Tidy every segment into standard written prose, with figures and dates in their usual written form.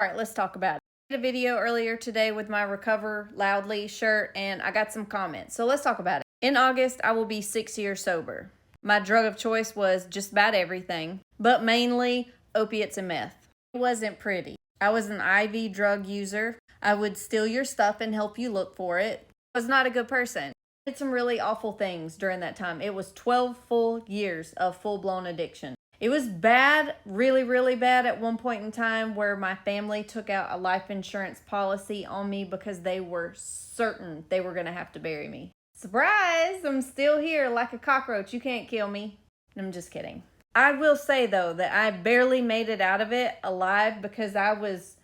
All right, let's talk about it. I did a video earlier today with my Recover Loudly shirt, and I got some comments. So let's talk about it. In August, I will be 6 years sober. My drug of choice was just about everything, but mainly opiates and meth. It wasn't pretty. I was an IV drug user. I would steal your stuff and help you look for it. I was not a good person. I did some really awful things during that time. It was 12 full years of full-blown addiction. It was bad, really, really bad at one point in time where my family took out a life insurance policy on me because they were certain they were going to have to bury me. Surprise! I'm still here like a cockroach. You can't kill me. I'm just kidding. I will say, though, that I barely made it out of it alive because I was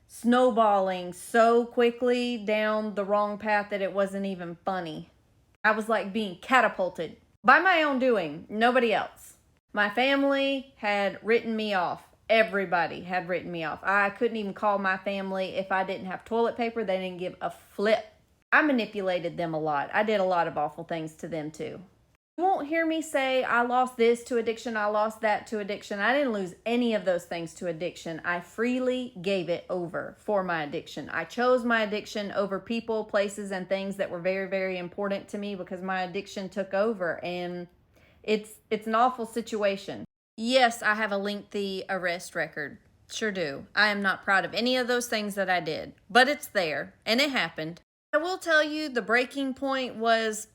snowballing so quickly down the wrong path that it wasn't even funny. I was like being catapulted by my own doing, nobody else. My family had written me off. Everybody had written me off. I couldn't even call my family if I didn't have toilet paper. They didn't give a flip. I manipulated them a lot. I did a lot of awful things to them too. You won't hear me say I lost this to addiction, I lost that to addiction. I didn't lose any of those things to addiction. I freely gave it over for my addiction. I chose my addiction over people, places, and things that were very, very important to me because my addiction took over, and it's an awful situation. Yes, I have a lengthy arrest record. Sure do. I am not proud of any of those things that I did, but it's there, and it happened. I will tell you the breaking point was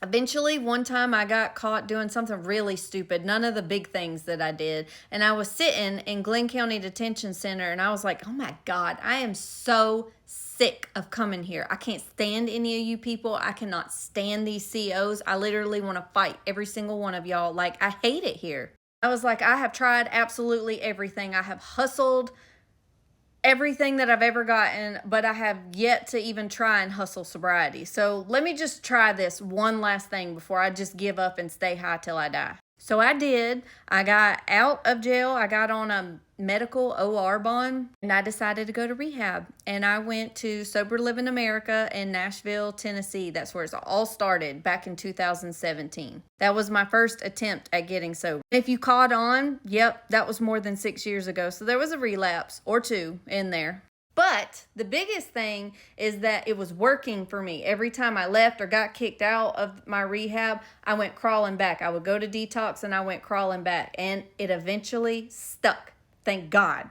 eventually one time I got caught doing something really stupid, none of the big things that I did, and I was sitting in Glenn County Detention Center, and I was like, oh my God, I am so sick of coming here. I can't stand any of you people. I cannot stand these COs. I literally want to fight every single one of y'all. Like, I hate it here. I was like, I have tried absolutely everything. I have hustled everything that I've ever gotten, but I have yet to even try and hustle sobriety. So let me just try this one last thing before I just give up and stay high till I die. So I did. I got out of jail. I got on a medical OR bond, and I decided to go to rehab. And I went to Sober Living America in Nashville, Tennessee. That's where it all started back in 2017. That was my first attempt at getting sober. If you caught on, yep, that was more than 6 years ago. So there was a relapse or two in there. But the biggest thing is that it was working for me. Every time I left or got kicked out of my rehab, I went crawling back. I would go to detox and I went crawling back. And it eventually stuck. Thank God.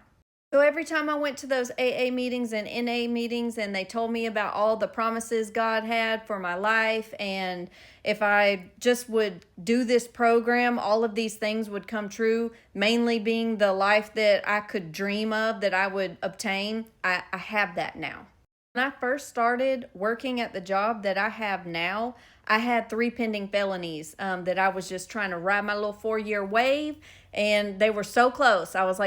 So every time I went to those AA meetings and NA meetings and they told me about all the promises God had for my life, and if I just would do this program, all of these things would come true, mainly being the life that I could dream of, that I would obtain. I have that now. When I first started working at the job that I have now, I had 3 pending felonies that I was just trying to ride my little 4-year wave, and they were so close. I was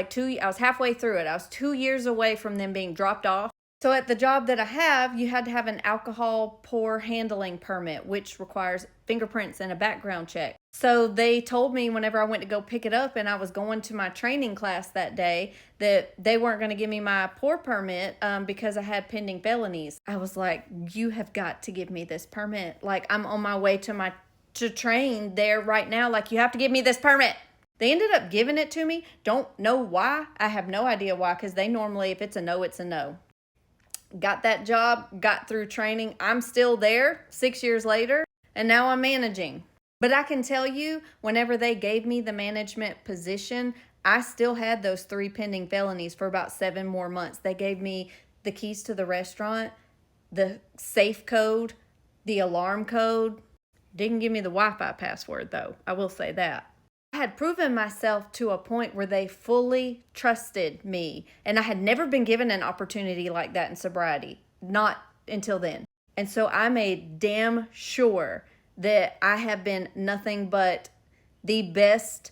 halfway through it. I was 2 years away from them being dropped off. So at the job that I have, you had to have an alcohol pour handling permit, which requires fingerprints and a background check. So they told me whenever I went to go pick it up and I was going to my training class that day that they weren't going to give me my pour permit because I had pending felonies. I was like, you have got to give me this permit. Like, I'm on my way to train there right now. Like, you have to give me this permit. They ended up giving it to me. Don't know why. I have no idea why, because they normally, if it's a no, it's a no. Got that job, got through training. I'm still there 6 years later, and now I'm managing. But I can tell you, whenever they gave me the management position, I still had those 3 pending felonies for about 7 more months. They gave me the keys to the restaurant, the safe code, the alarm code. Didn't give me the Wi-Fi password, though. I will say that. I had proven myself to a point where they fully trusted me, and I had never been given an opportunity like that in sobriety, not until then. And so I made damn sure that I have been nothing but the best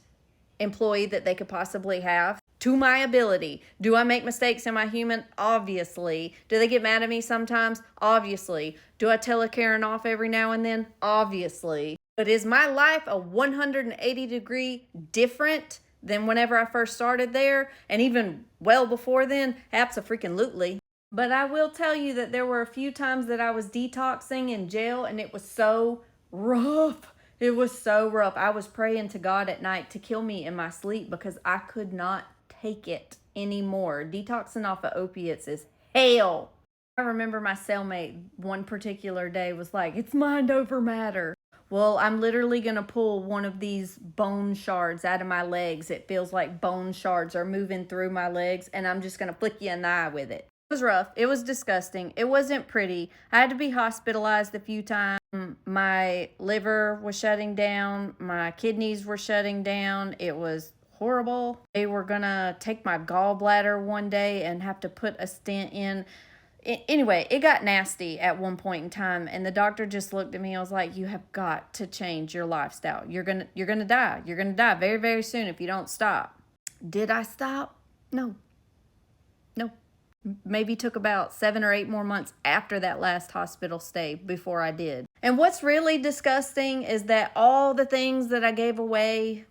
employee that they could possibly have to my ability. Do I make mistakes? Am I human? Obviously. Do they get mad at me sometimes? Obviously. Do I tell a Karen off every now and then? Obviously. But is my life a 180-degree different than whenever I first started there? And even well before then? Abso-freaking-lutely. But I will tell you that there were a few times that I was detoxing in jail, and it was so rough. It was so rough. I was praying to God at night to kill me in my sleep because I could not take it anymore. Detoxing off of opiates is hell. I remember my cellmate one particular day was like, it's mind over matter. Well, I'm literally going to pull one of these bone shards out of my legs. It feels like bone shards are moving through my legs, and I'm just going to flick you in the eye with it. It was rough. It was disgusting. It wasn't pretty. I had to be hospitalized a few times. My liver was shutting down. My kidneys were shutting down. It was horrible. They were going to take my gallbladder one day and have to put a stent in. Anyway, it got nasty at one point in time, and the doctor just looked at me. I was like, you have got to change your lifestyle. You're gonna die. You're gonna die very, very soon if you don't stop. Did I stop? No. Maybe took about 7 or 8 more months after that last hospital stay before I did. And what's really disgusting is that all the things that I gave away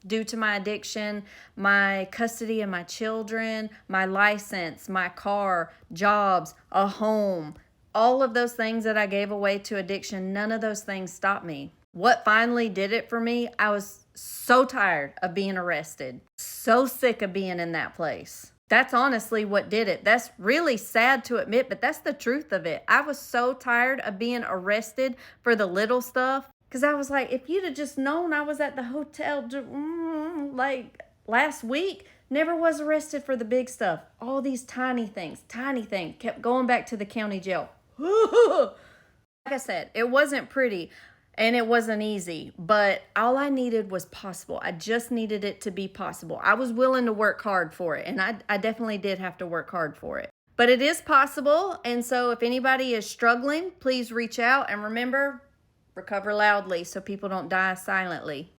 due to my addiction, my custody of my children, my license, my car, jobs, a home, all of those things that I gave away to addiction, none of those things stopped me. What finally did it for me, I was so tired of being arrested, so sick of being in that place. That's honestly what did it. That's really sad to admit, but that's the truth of it. I was so tired of being arrested for the little stuff. Because I was like, if you'd have just known I was at the hotel like last week, never was arrested for the big stuff. All these tiny things, kept going back to the county jail. Like I said, it wasn't pretty and it wasn't easy, but all I needed was possible. I just needed it to be possible. I was willing to work hard for it, and I definitely did have to work hard for it. But it is possible, and so if anybody is struggling, please reach out, and remember, recover loudly so people don't die silently.